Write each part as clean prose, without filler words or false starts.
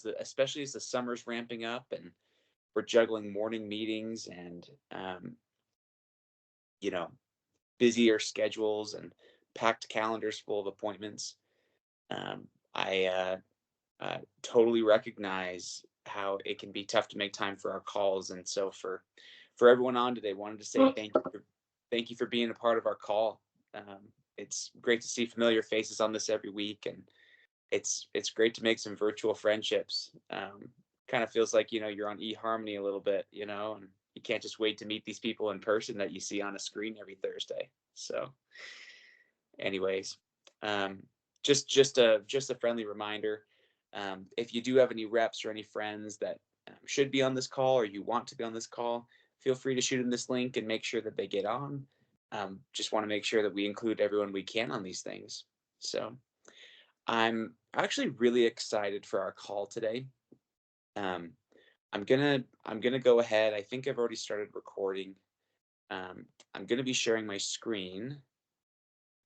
especially as the summer's ramping up and we're juggling morning meetings and you know, busier schedules and packed calendars full of appointments. I totally recognize how it can be tough to make time for our calls, and so for everyone on today, wanted to say thank you for being a part of our call. It's great to see familiar faces on this every week, and it's great to make some virtual friendships. Kind of feels like you're on eHarmony a little bit, and you can't just wait to meet these people in person that you see on a screen every Thursday. So, anyways, just a friendly reminder. If you do have any reps or any friends that should be on this call or you want to be on this call, feel free to shoot them this link and make sure that they get on. Just want to make sure that we include everyone we can on these things. So I'm actually really excited for our call today. Um, I'm gonna go ahead. I think I've already started recording. I'm gonna be sharing my screen,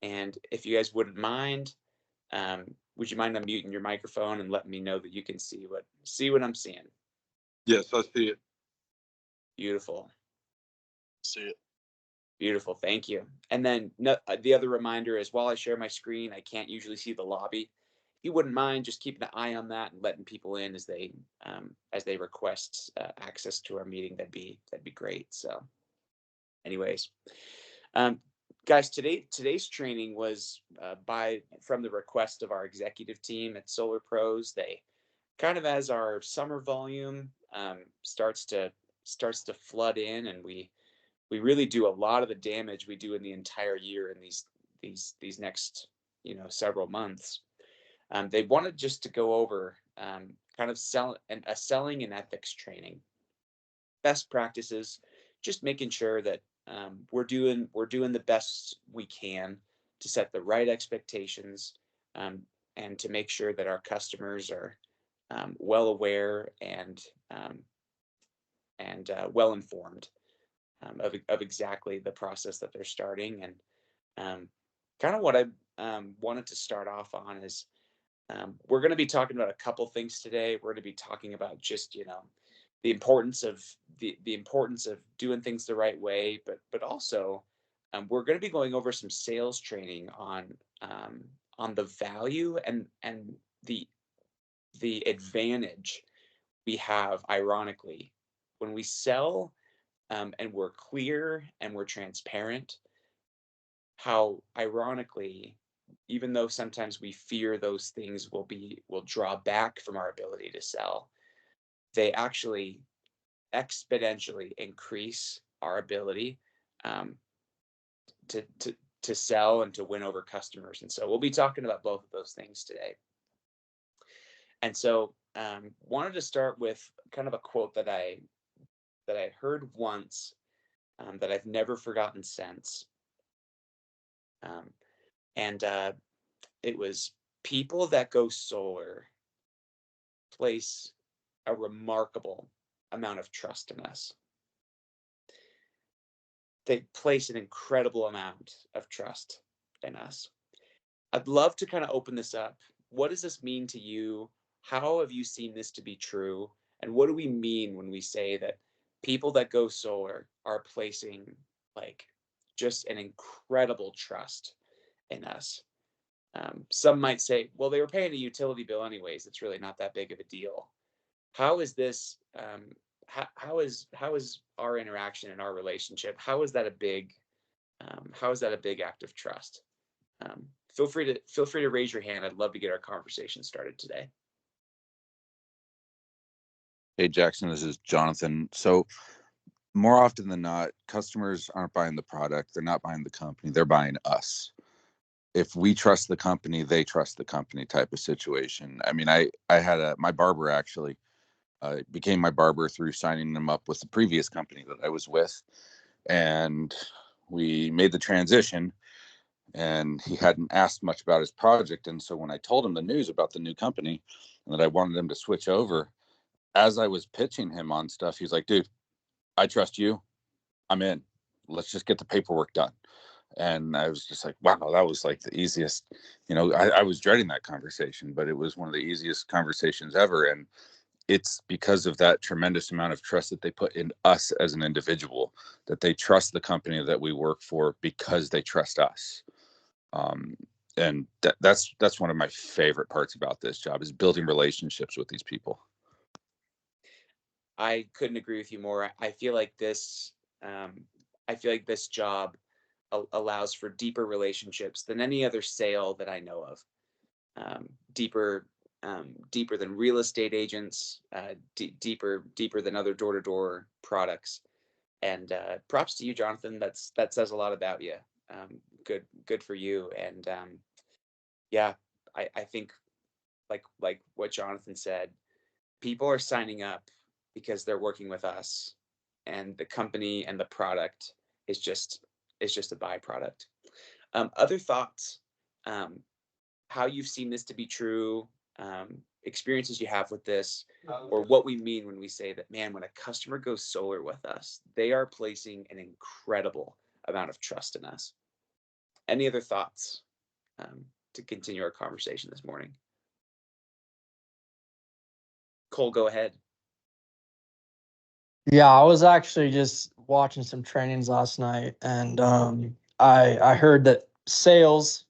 and if you guys wouldn't mind, would you mind unmuting your microphone and letting me know that you can see what I'm seeing? Yes, I see it. Beautiful. See it. Beautiful. Thank you. And then the other reminder is while I share my screen, I can't usually see the lobby. If you wouldn't mind just keeping an eye on that and letting people in as they request access to our meeting, that'd be great. So, anyways, um, guys, today's training was from the request of our executive team at Solar Pros. They kind of as our summer volume starts to flood in, and we really do a lot of the damage we do in the entire year in these next several months. They wanted just to go over kind of a selling and ethics training, best practices, just making sure that we're doing the best we can to set the right expectations, um, and to make sure that our customers are well aware and well informed of exactly the process that they're starting. And kind of what I wanted to start off on is we're going to be talking about a couple things today. We're going to be talking about just the importance of the importance of doing things the right way, but also we're going to be going over some sales training on the value and the the advantage we have, ironically, when we sell and we're clear and we're transparent, how ironically, even though sometimes we fear those things will draw back from our ability to sell, they actually exponentially increase our ability um, to sell and to win over customers. And so we'll be talking about both of those things today. And so wanted to start with kind of a quote that I heard once, that I've never forgotten since. Um, and it was, people that go solar place a remarkable amount of trust in us. They place an incredible amount of trust in us. I'd love to kind of open this up. What does this mean to you? How have you seen this to be true? And what do we mean when we say that people that go solar are placing like just an incredible trust in us? Some might say, well, they were paying a utility bill anyways. It's really not that big of a deal. How is this? How is our interaction and our relationship? How is that a big act of trust? Feel free to raise your hand. I'd love to get our conversation started today. Hey, Jackson, this is Jonathan. So more often than not, customers aren't buying the product. They're not buying the company. They're buying us. If we trust the company, they trust the company type of situation. I mean, I had my barber actually became my barber through signing him up with the previous company that I was with. And we made the transition, and he hadn't asked much about his project. And so when I told him the news about the new company and that I wanted him to switch over, as I was pitching him on stuff, he's like, dude, I trust you. I'm in. Let's just get the paperwork done. And I was just like, wow, that was like the easiest, I was dreading that conversation, but it was one of the easiest conversations ever. And it's because of that tremendous amount of trust that they put in us as an individual, that they trust the company that we work for because they trust us. And that's one of my favorite parts about this job, is building relationships with these people. I couldn't agree with you more. I feel like this job allows for deeper relationships than any other sale that I know of. Deeper, deeper than real estate agents, deeper than other door-to-door products. And props to you, Jonathan. That says a lot about you. Good for you. And yeah, I think like what Jonathan said, people are signing up because they're working with us, and the company and the product is just a byproduct. Other thoughts, um, how you've seen this to be true, experiences you have with this, or what we mean when we say that, man, when a customer goes solar with us, they are placing an incredible amount of trust in us. Any other thoughts, to continue our conversation this morning? Cole, go ahead. Yeah, I was actually just watching some trainings last night, and I heard that sales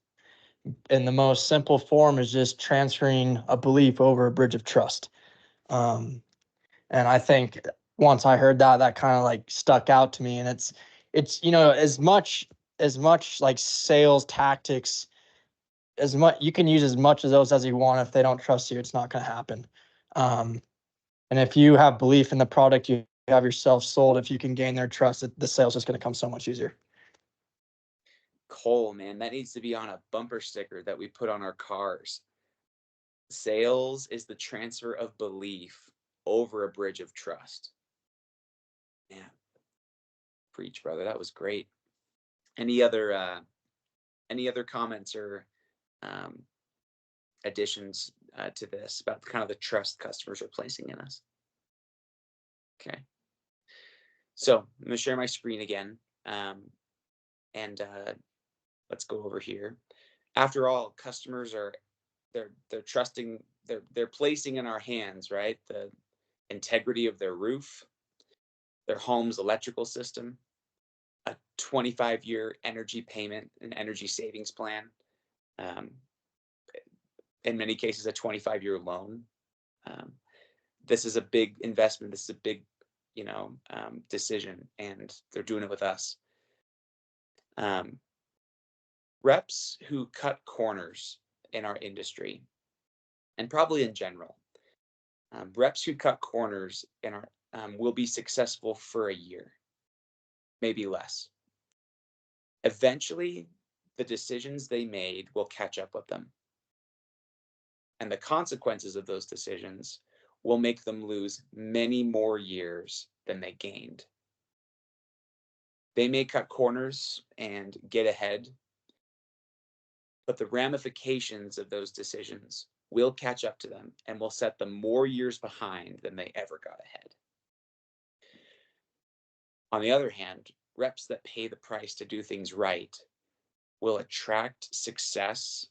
in the most simple form is just transferring a belief over a bridge of trust. Um, and I think once I heard that, that kind of like stuck out to me. And it's as much like sales tactics, as much you can use as much of those as you want. If they don't trust you, it's not going to happen. Um, and if you have belief in the product you have yourself sold, if you can gain their trust, the sales is going to come so much easier. Cole, man, that needs to be on a bumper sticker that we put on our cars. Sales is the transfer of belief over a bridge of trust. Yeah, preach, brother. That was great. Any other comments or um, additions to this about kind of the trust customers are placing in us? Okay, so I'm gonna share my screen again, and let's go over here. After all, customers are they're trusting, they're placing in our hands, right, the integrity of their roof, their home's electrical system, a 25-year energy payment and energy savings plan, um, in many cases a 25-year loan. Um, this is a big investment. This is a big, decision, and they're doing it with us. Um, Reps who cut corners in our industry, and probably in general, reps who cut corners in our will be successful for a year, maybe less. Eventually, the decisions they made will catch up with them, and the consequences of those decisions will make them lose many more years than they gained. They may cut corners and get ahead, but the ramifications of those decisions will catch up to them and will set them more years behind than they ever got ahead. On the other hand, reps that pay the price to do things right will attract success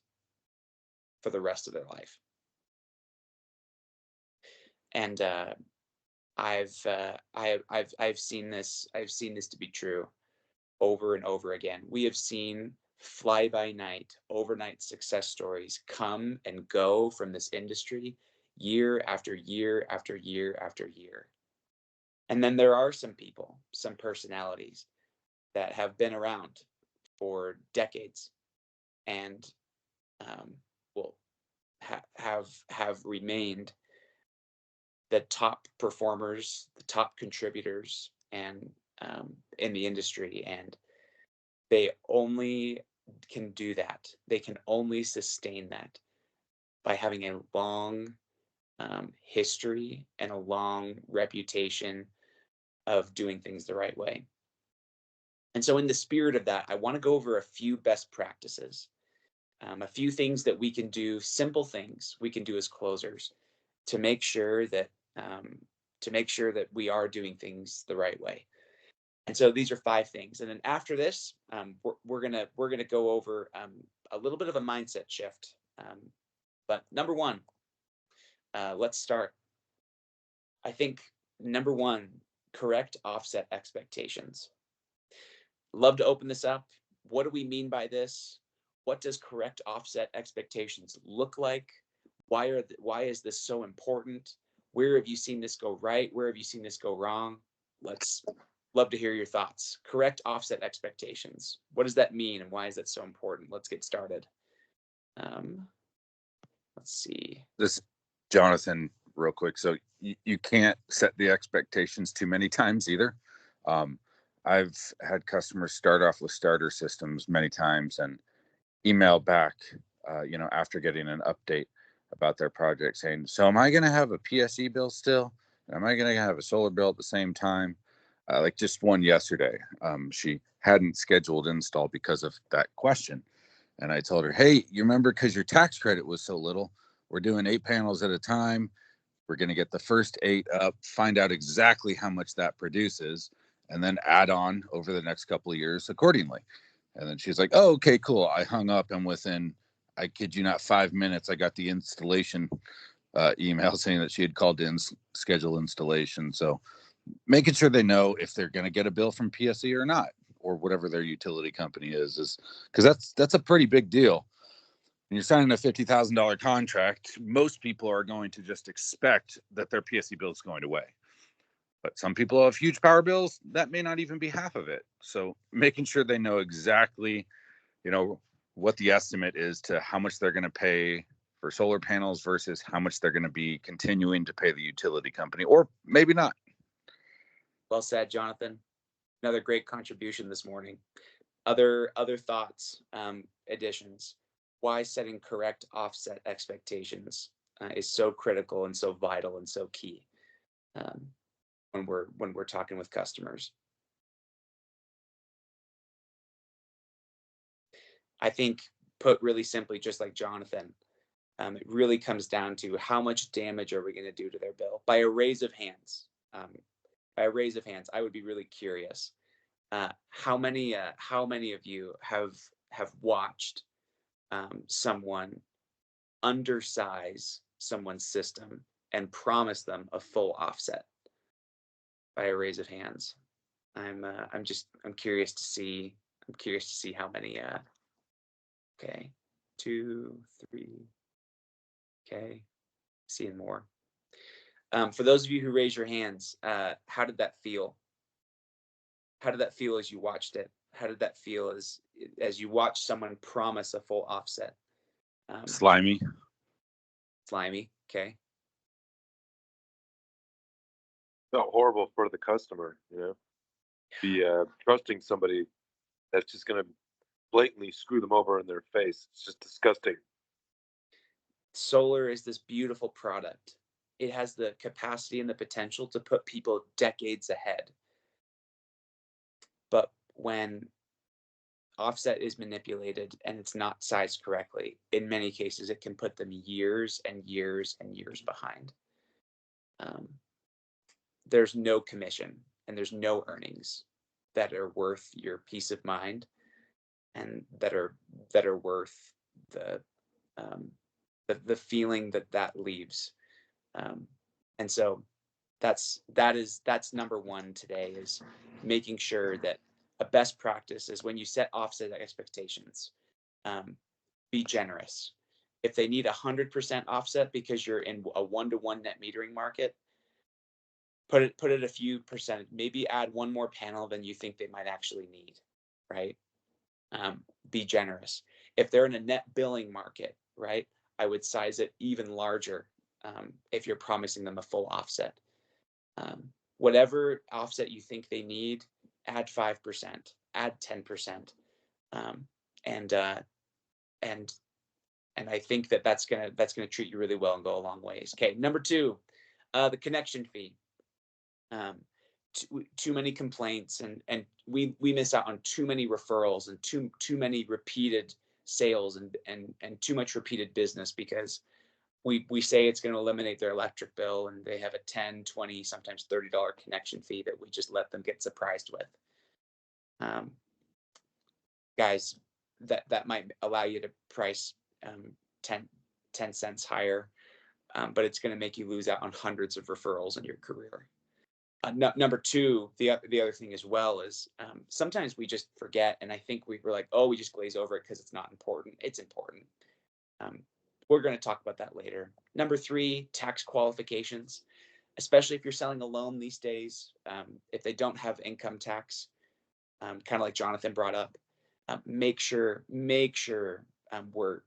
for the rest of their life. And I've seen this. I've seen this to be true over and over again. We have seen fly by night, overnight success stories come and go from this industry year after year after year after year. And then there are some people, some personalities that have been around for decades and will have remained the top performers, the top contributors, and in the industry, and they only can do that. They can only sustain that by having a long history and a long reputation of doing things the right way. And so, in the spirit of that, I want to go over a few best practices, a few things that we can do, simple things we can do as closers to make sure that we are doing things the right way. And so these are 5 things. And then after this, we're gonna go over a little bit of a mindset shift. But number one, let's start. I think number one, correct offset expectations. Love to open this up. What do we mean by this? What does correct offset expectations look like? Why is this so important? Where have you seen this go right? Where have you seen this go wrong? Let's love to hear your thoughts. Correct offset expectations. What does that mean and why is that so important? Let's get started. Let's see. This, Jonathan, real quick. So you can't set the expectations too many times either. I've had customers start off with starter systems many times and email back, after getting an update about their project saying, so am I going to have a PSE bill still? Am I going to have a solar bill at the same time? Like just one yesterday, she hadn't scheduled install because of that question. And I told her, hey, you remember, because your tax credit was so little, we're doing 8 panels at a time. We're going to get the first 8 up, find out exactly how much that produces, and then add on over the next couple of years accordingly. And then she's like, oh, okay, cool. I hung up, and within, I kid you not, 5 minutes, I got the installation email saying that she had called in schedule installation. So making sure they know if they're going to get a bill from PSE or not, or whatever their utility company is because that's a pretty big deal. When you're signing a $50,000 contract, most people are going to just expect that their PSE bill is going away. But some people have huge power bills that may not even be half of it. So making sure they know exactly, what the estimate is to how much they're going to pay for solar panels versus how much they're going to be continuing to pay the utility company, or maybe not. Well said, Jonathan. Another great contribution this morning. Other thoughts, additions. Why setting correct offset expectations is so critical and so vital and so key when we're talking with customers. I think, put really simply, just like Jonathan, it really comes down to how much damage are we going to do to their bill? By a raise of hands, I would be really curious. How many of you have watched someone undersize someone's system and promise them a full offset? By a raise of hands. I'm curious to see. I'm curious to see how many. Okay, 2, 3. Okay, seeing more. For those of you who raise your hands, how did that feel? How did that feel as you watched it? How did that feel as you watched someone promise a full offset? Slimy. Okay. Felt horrible for the customer, be trusting somebody that's just going to blatantly screw them over in their face. It's just disgusting. Solar is this beautiful product. It has the capacity and the potential to put people decades ahead. But when offset is manipulated and it's not sized correctly, in many cases, it can put them years and years and years behind. There's no commission and there's no earnings that are worth your peace of mind and that are worth the feeling that leaves. And so that's number one today, is making sure that a best practice is when you set offset expectations, be generous. If they need 100% offset because you're in a 1-to-1 net metering market, put it a few percent, maybe add one more panel than you think they might actually need, right? Be generous. If they're in a net billing market, right, I would size it even larger if you're promising them a full offset. Whatever offset you think they need, add 5%, add 10%, and I think that's gonna treat you really well and go a long ways. Okay, number 2, the connection fee. Too many complaints, and we miss out on too many referrals and too many repeated sales and too much repeated business because we say it's going to eliminate their electric bill and they have a $10, $20, sometimes $30 connection fee that we just let them get surprised with. um, guys, that might allow you to price um, 10, 10 cents higher, but it's going to make you lose out on hundreds of referrals in your career. Number two, the other thing as well is sometimes we just forget, and I think we're like, oh, we just glaze over it because it's not important. It's important. Um, we're going to talk about that later. Number three, tax qualifications, especially if you're selling a loan these days. If they don't have income tax, kind of like Jonathan brought up, make sure we're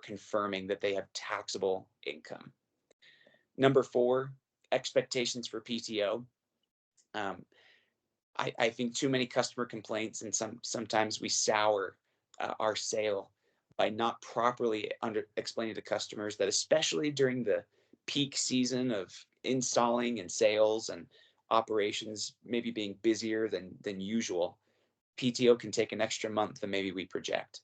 confirming that they have taxable income. Number four, expectations for PTO. Um, I think too many customer complaints, and sometimes we sour our sale by not properly explaining to customers that, especially during the peak season of installing and sales and operations, maybe being busier than usual, PTO can take an extra month than maybe we project,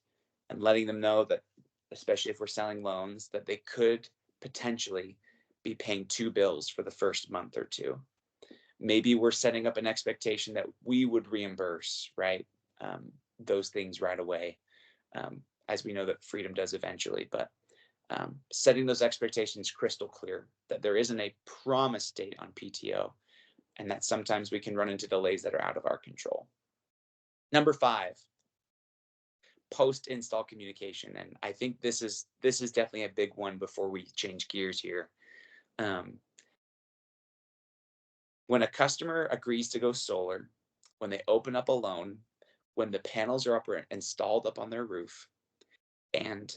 and letting them know that, especially if we're selling loans, that they could potentially be paying two bills for the first month or two. Maybe we're setting up an expectation that we would reimburse, right? Those things right away, as we know that Freedom does eventually. But setting those expectations crystal clear, that there isn't a promise date on PTO, and that sometimes we can run into delays that are out of our control. Number five, post-install communication, and I think this is definitely a big one before we change gears here. When a customer agrees to go solar, when they open up a loan, when the panels are up or installed up on their roof, and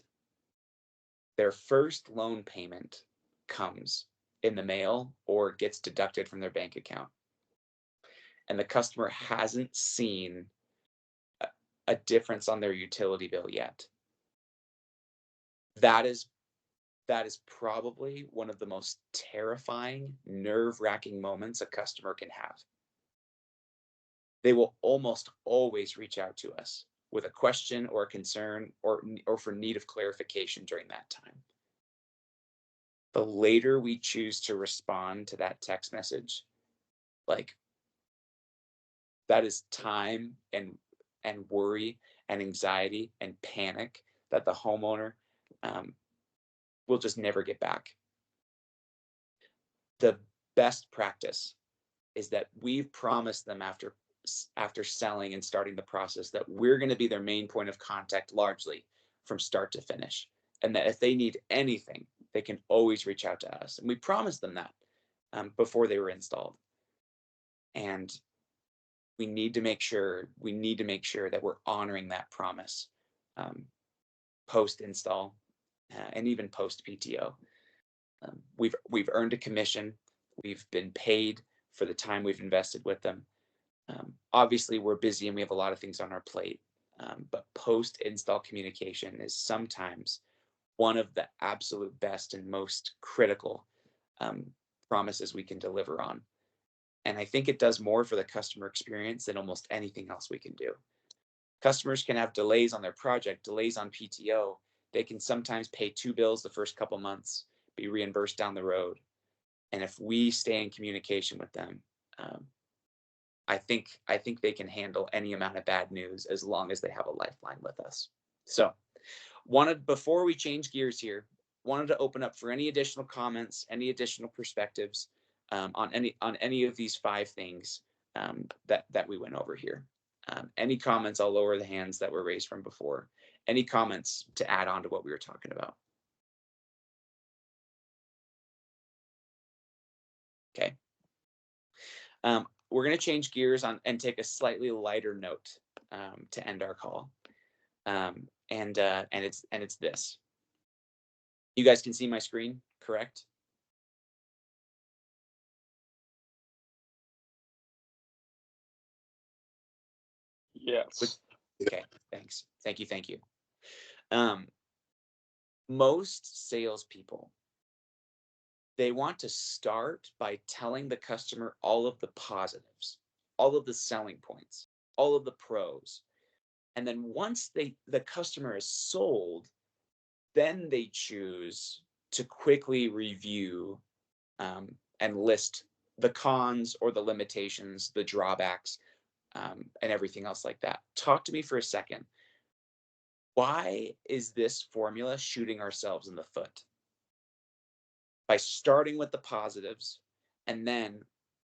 their first loan payment comes in the mail or gets deducted from their bank account, and the customer hasn't seen a difference on their utility bill yet, that is probably one of the most terrifying, nerve-wracking moments a customer can have. They will almost always reach out to us with a question or a concern or for need of clarification during that time. The later we choose to respond to that text message, like, that is time and worry and anxiety and panic that the homeowner will just never get back. The best practice is that we've promised them after selling and starting the process that we're going to be their main point of contact largely from start to finish, and that if they need anything, they can always reach out to us. And we promised them that before they were installed. And we need to make sure that we're honoring that promise post install and even post PTO. We've earned a commission. We've been paid for the time we've invested with them. Obviously, we're busy and we have a lot of things on our plate, but post-install communication is sometimes one of the absolute best and most critical promises we can deliver on. And I think it does more for the customer experience than almost anything else we can do. Customers can have delays on their project, delays on PTO. They can sometimes pay two bills the first couple months, be reimbursed down the road. And if we stay in communication with them, I think they can handle any amount of bad news as long as they have a lifeline with us. So, before we change gears here, wanted to open up for any additional comments, any additional perspectives on any of these five things that we went over here. Any comments? I'll lower the hands that were raised from before. Any comments to add on to what we were talking about? Okay. We're going to change gears and take a slightly lighter note to end our call. And it's this. You guys can see my screen, correct? Yes. Okay, thanks. Thank you. Most salespeople, they want to start by telling the customer all of the positives, all of the selling points, all of the pros. And then once the customer is sold, then they choose to quickly review and list the cons or the limitations, the drawbacks, and everything else like that. Talk to me for a second. Why is this formula shooting ourselves in the foot? By starting with the positives, and then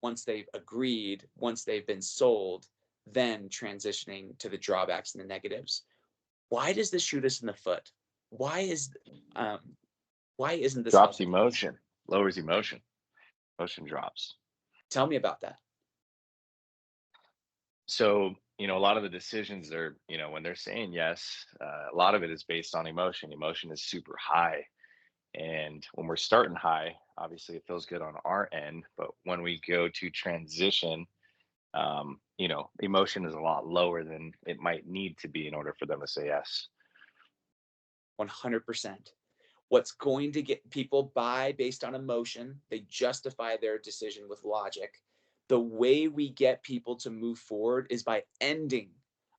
once they've agreed, once they've been sold, then transitioning to the drawbacks and the negatives. Why does this shoot us in the foot? Why is um, why isn't this Drops helping? emotion, lowers emotion. Emotion drops. Tell me about that. So, a lot of the decisions are, when they're saying yes, a lot of it is based on emotion. Emotion is super high. And when we're starting high, obviously it feels good on our end. But when we go to transition, emotion is a lot lower than it might need to be in order for them to say yes. 100%. What's going to get people buy based on emotion, they justify their decision with logic. The way we get people to move forward is by ending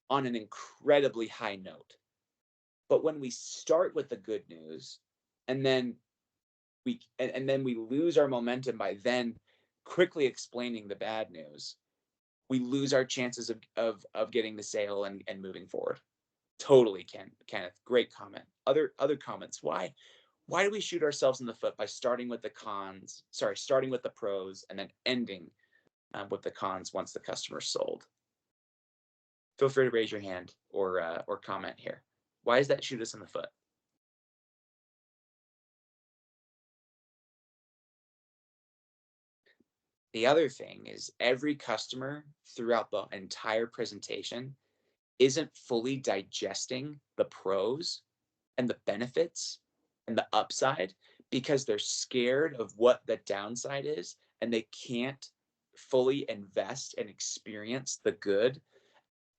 on an incredibly high note. But when we start with the good news and then we lose our momentum by then quickly explaining the bad news, we lose our chances of getting the sale and moving forward. Totally, Kenneth. Great comment. Other comments. Why do we shoot ourselves in the foot by starting with the cons? Sorry, starting with the pros and then ending with the cons once the customer's sold. Feel free to raise your hand or comment here. Why does that shoot us in the foot? The other thing is every customer throughout the entire presentation isn't fully digesting the pros and the benefits and the upside because they're scared of what the downside is and they can't fully invest and experience the good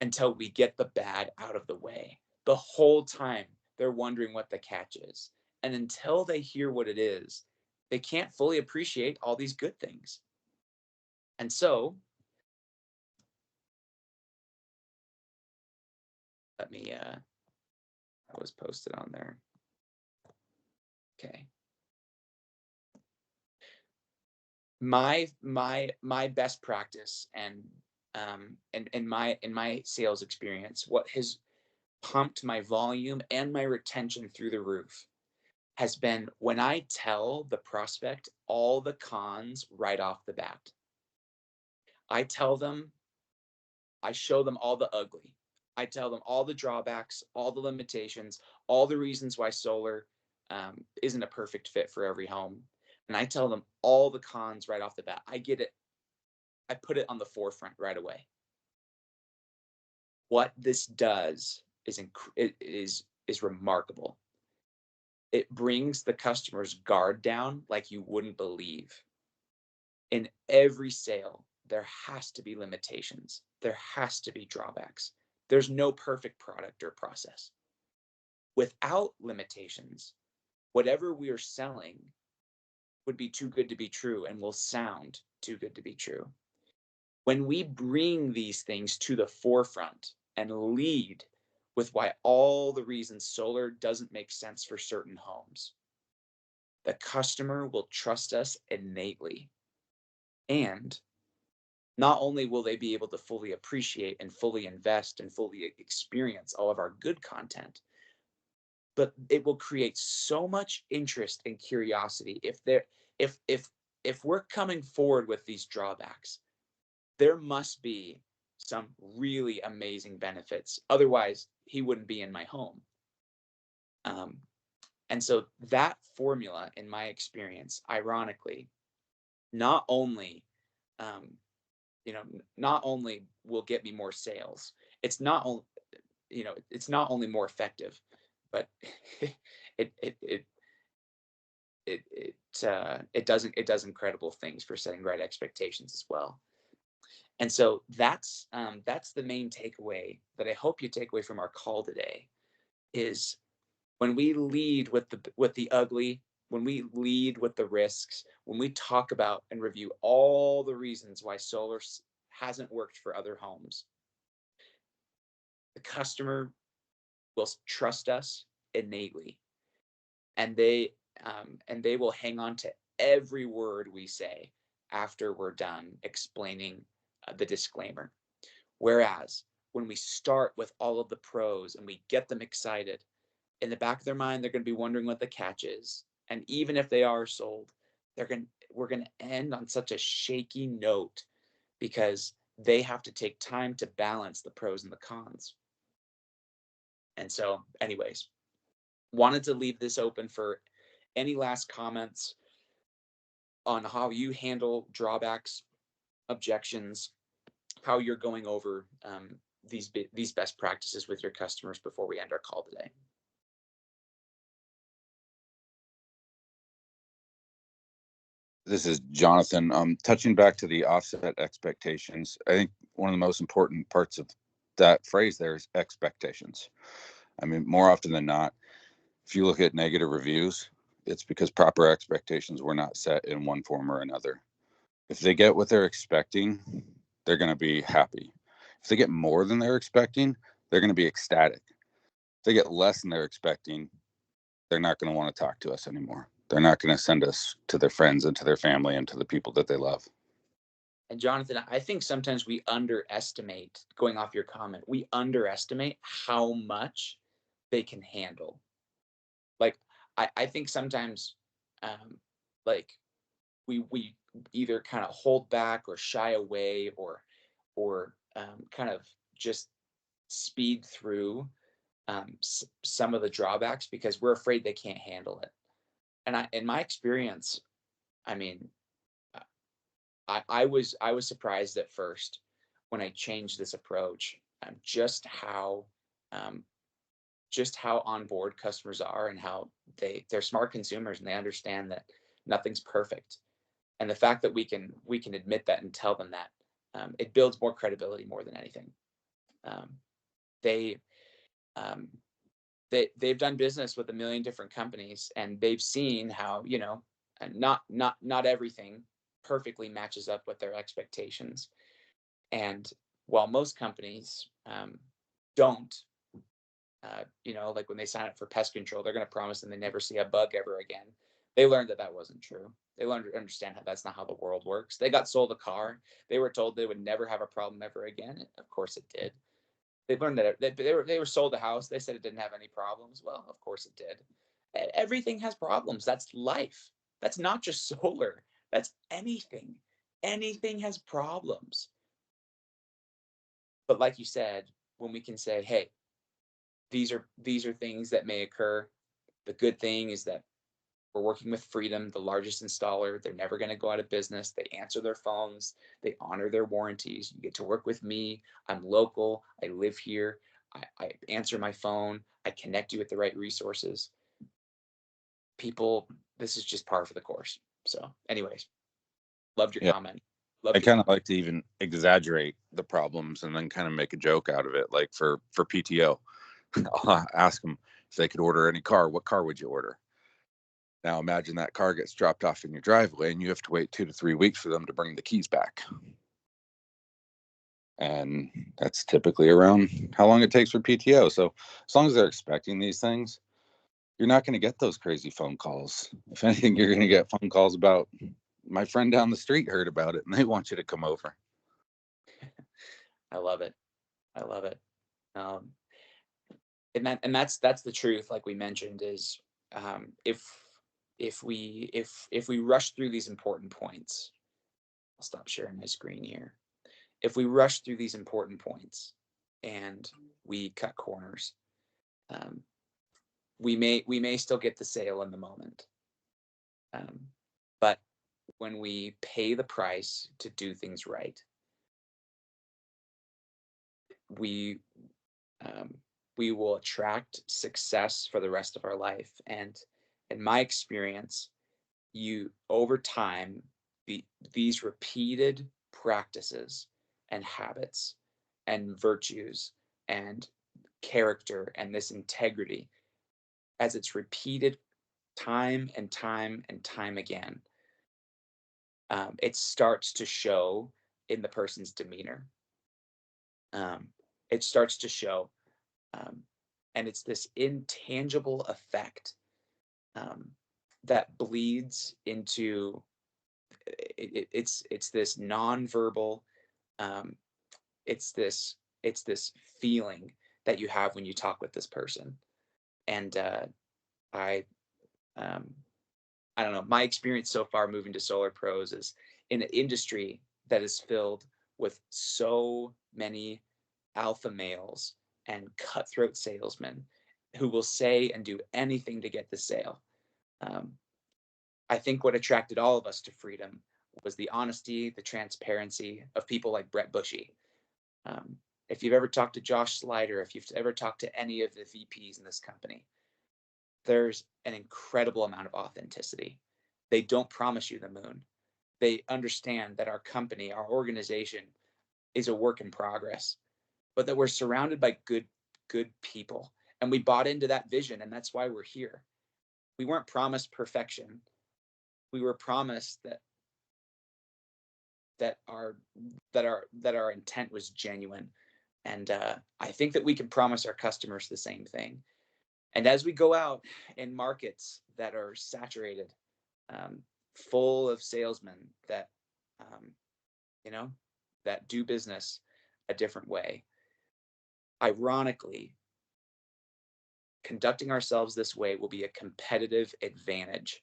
until we get the bad out of the way. The whole time they're wondering what the catch is. And until they hear what it is, they can't fully appreciate all these good things. And so, that was posted on there. Okay. My best practice and in my sales experience, what has pumped my volume and my retention through the roof has been when I tell the prospect all the cons right off the bat. I tell them, I show them all the ugly. I tell them all the drawbacks, all the limitations, all the reasons why solar isn't a perfect fit for every home. And I tell them all the cons right off the bat. I get it. I put it on the forefront right away. What this does is remarkable. It brings the customer's guard down like you wouldn't believe. In every sale, there has to be limitations. There has to be drawbacks. There's no perfect product or process. Without limitations, whatever we are selling would be too good to be true and will sound too good to be true. When we bring these things to the forefront and lead with why all the reasons solar doesn't make sense for certain homes, the customer will trust us innately. And not only will they be able to fully appreciate and fully invest and fully experience all of our good content, but it will create so much interest and curiosity if we're coming forward with these drawbacks. There must be some really amazing benefits. Otherwise, he wouldn't be in my home. And so that formula, in my experience, ironically, not only um, not only will get me more sales, it's not only it's not only more effective, but it it it it does incredible things for setting right expectations as well. And so that's the main takeaway that I hope you take away from our call today is when we lead with the ugly, when we lead with the risks, when we talk about and review all the reasons why solar hasn't worked for other homes, the customer will trust us innately, and they will hang on to every word we say after we're done explaining the disclaimer. Whereas when we start with all of the pros and we get them excited, in the back of their mind, they're going to be wondering what the catch is. And even if they are sold, we're going to end on such a shaky note because they have to take time to balance the pros and the cons. And so, anyways, wanted to leave this open for any last comments on how you handle drawbacks, objections, how you're going over these best practices with your customers before we end our call today. This is Jonathan. Touching back to the offset expectations, I think one of the most important parts of that phrase there is expectations. I mean, more often than not, if you look at negative reviews, it's because proper expectations were not set in one form or another. If they get what they're expecting, they're going to be happy. If they get more than they're expecting, they're going to be ecstatic. If they get less than they're expecting, they're not going to want to talk to us anymore. They're not going to send us to their friends and to their family and to the people that they love. And Jonathan, I think sometimes we underestimate, going off your comment, we underestimate how much they can handle. Like, I think sometimes, like we either kind of hold back or shy away or kind of just speed through some of the drawbacks because we're afraid they can't handle it. And in my experience, I mean, I was surprised at first when I changed this approach, um, just how on board customers are and how they're smart consumers and they understand that nothing's perfect. And the fact that we can admit that and tell them that, it builds more credibility more than anything. Um, they um, they've done business with a million different companies and they've seen how, not everything perfectly matches up with their expectations. And while most companies don't, like when they sign up for pest control, they're going to promise them they never see a bug ever again. They learned that that wasn't true. They learned to understand how that's not how the world works. They got sold a car. They were told they would never have a problem ever again. Of course it did. They learned that they were sold a house. They said it didn't have any problems. Well, of course it did. Everything has problems. That's life. That's not just solar. That's anything. Anything has problems. But like you said, when we can say, hey, these are things that may occur. The good thing is that we're working with Freedom, the largest installer. They're never going to go out of business. They answer their phones. They honor their warranties. You get to work with me. I'm local. I live here. I answer my phone. I connect you with the right resources. People, this is just par for the course. So, anyways, loved your Yeah. comment. I Loved your kind of comment. like to even exaggerate the problems and then kind of make a joke out of it. Like for PTO, I'll ask them if they could order any car. What car would you order? Now imagine that car gets dropped off in your driveway and you have to wait 2 to 3 weeks for them to bring the keys back. And that's typically around how long it takes for PTO. So as long as they're expecting these things, you're not going to get those crazy phone calls. If anything, you're going to get phone calls about my friend down the street heard about it and they want you to come over. I love it. I love it. Um, and that's the truth. Like we mentioned, is if we rush through these important points, I'll stop sharing my screen here. If we rush through these important points and we cut corners, um, we may still get the sale in the moment, um, but when we pay the price to do things right, we um, we will attract success for the rest of our life. And in my experience, you over time, these repeated practices and habits and virtues and character and this integrity, as it's repeated time and time and time again, it starts to show in the person's demeanor. um, it starts to show, um, and it's this intangible effect, um, that bleeds into it's this nonverbal, um, It's this feeling that you have when you talk with this person. And I um, I don't know. My experience so far moving to Solar Pros is in an industry that is filled with so many alpha males and cutthroat salesmen who will say and do anything to get the sale. Um, I think what attracted all of us to Freedom was the honesty, the transparency of people like Brett Bushy. Um, if you've ever talked to Josh Slider, if you've ever talked to any of the VPs in this company, there's an incredible amount of authenticity. They don't promise you the moon. They understand that our company, our organization is a work in progress, but that we're surrounded by good people. And we bought into that vision, and that's why we're here. We weren't promised perfection. We were promised that our intent was genuine. And I think that we can promise our customers the same thing. And as we go out in markets that are saturated, um, full of salesmen that, um, you know, that do business a different way, ironically, conducting ourselves this way will be a competitive advantage.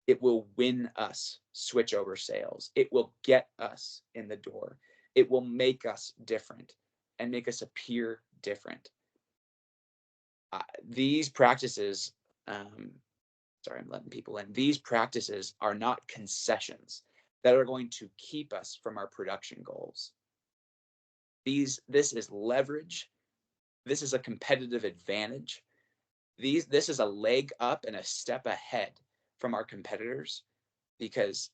It will win us switch over sales. It will get us in the door. It will make us different and make us appear different. These practices, sorry, I'm letting people in. These practices are not concessions that are going to keep us from our production goals. This is leverage. This is a competitive advantage. This is a leg up and a step ahead from our competitors because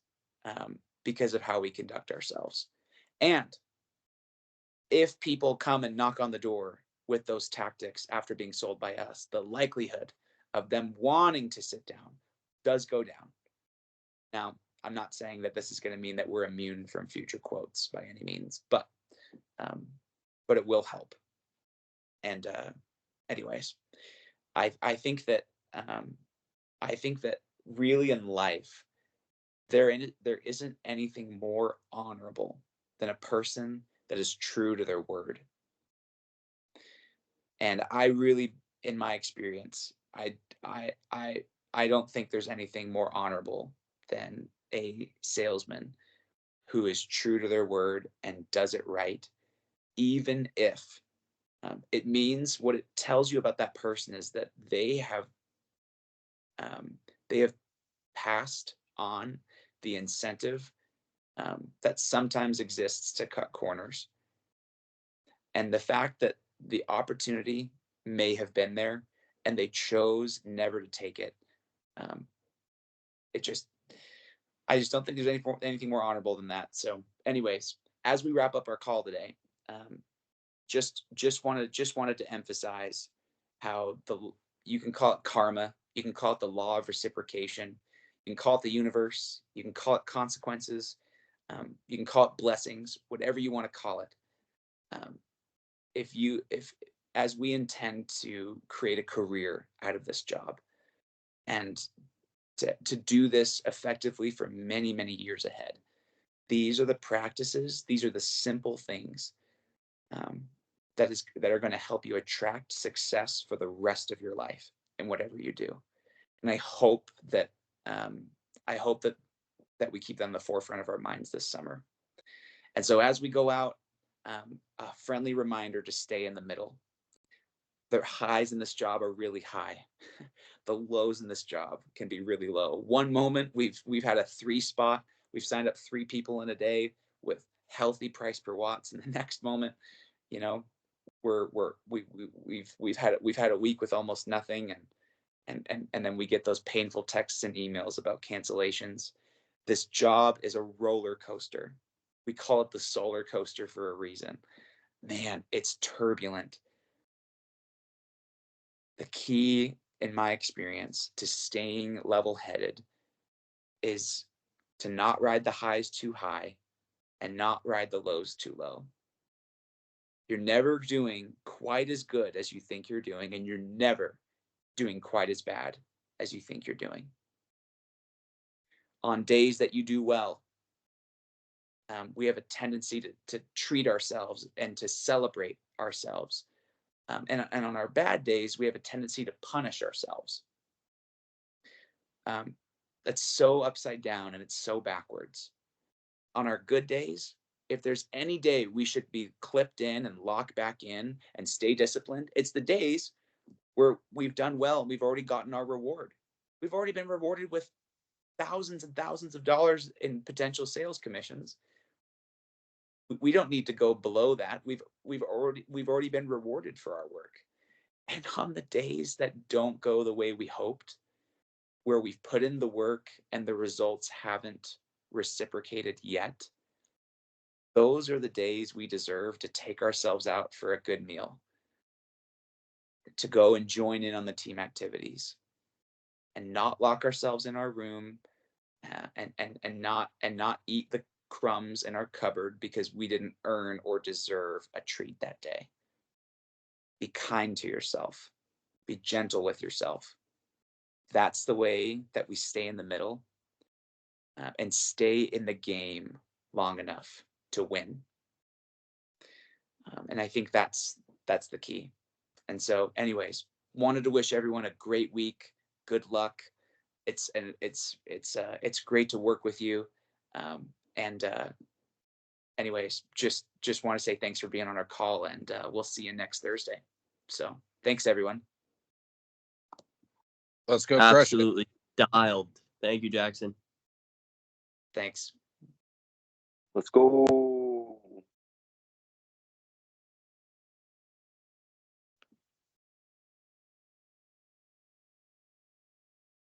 because of how we conduct ourselves. And if people come and knock on the door with those tactics after being sold by us, the likelihood of them wanting to sit down does go down. Now, I'm not saying that this is going to mean that we're immune from future quotes by any means, but it will help. And anyways, I think that really in life there isn't anything more honorable than a person that is true to their word. And I really, in my experience, I don't think there's anything more honorable than a salesman who is true to their word and does it right, even if it means what it tells you about that person is that um, they have passed on the incentive that sometimes exists to cut corners. And the fact that the opportunity may have been there and they chose never to take it, um, it just, I just don't think there's anything more honorable than that. So, anyways, as we wrap up our call today, just wanted to emphasize how you can call it karma, you can call it the law of reciprocation, you can call it the universe, you can call it consequences, you can call it blessings, whatever you want to call it. Um, if as we intend to create a career out of this job and to do this effectively for many years ahead, these are the practices, these are the simple things um, that are going to help you attract success for the rest of your life in whatever you do. And um, I hope that we keep them in the forefront of our minds this summer. And so as we go out, a friendly reminder to stay in the middle. The highs in this job are really high. The lows in this job can be really low. One moment we've had a 3 spot. We've signed up 3 people in a day with healthy price per watts. And the next moment, you know, we've had a week with almost nothing, and then we get those painful texts and emails about cancellations. This job is a roller coaster. We call it the solar coaster for a reason. Man, it's turbulent. The key, in my experience, to staying level-headed is to not ride the highs too high and not ride the lows too low. You're never doing quite as good as you think you're doing, and you're never doing quite as bad as you think you're doing. On days that you do well, we have a tendency to treat ourselves and to celebrate ourselves. And on our bad days, we have a tendency to punish ourselves. That's so upside down and it's so backwards. On our good days, if there's any day we should be clipped in and locked back in and stay disciplined, it's the days where we've done well and we've already gotten our reward. We've already been rewarded with thousands and thousands of dollars in potential sales commissions. We don't need to go below that. We've already been rewarded for our work. And on the days that don't go the way we hoped, where we've put in the work and the results haven't reciprocated yet, those are the days we deserve to take ourselves out for a good meal, to go and join in on the team activities, and not lock ourselves in our room, and not eat the crumbs in our cupboard because we didn't earn or deserve a treat that day. Be kind to yourself. Be gentle with yourself. That's the way that we stay in the middle, and stay in the game long enough to win. And I think that's the key. And so, anyways, wanted to wish everyone a great week. Good luck. It's great to work with you. And anyways, just want to say thanks for being on our call, and we'll see you next Thursday. So thanks, everyone. Let's go crush it. Absolutely dialed. Thank you, Jackson. Thanks. Let's go.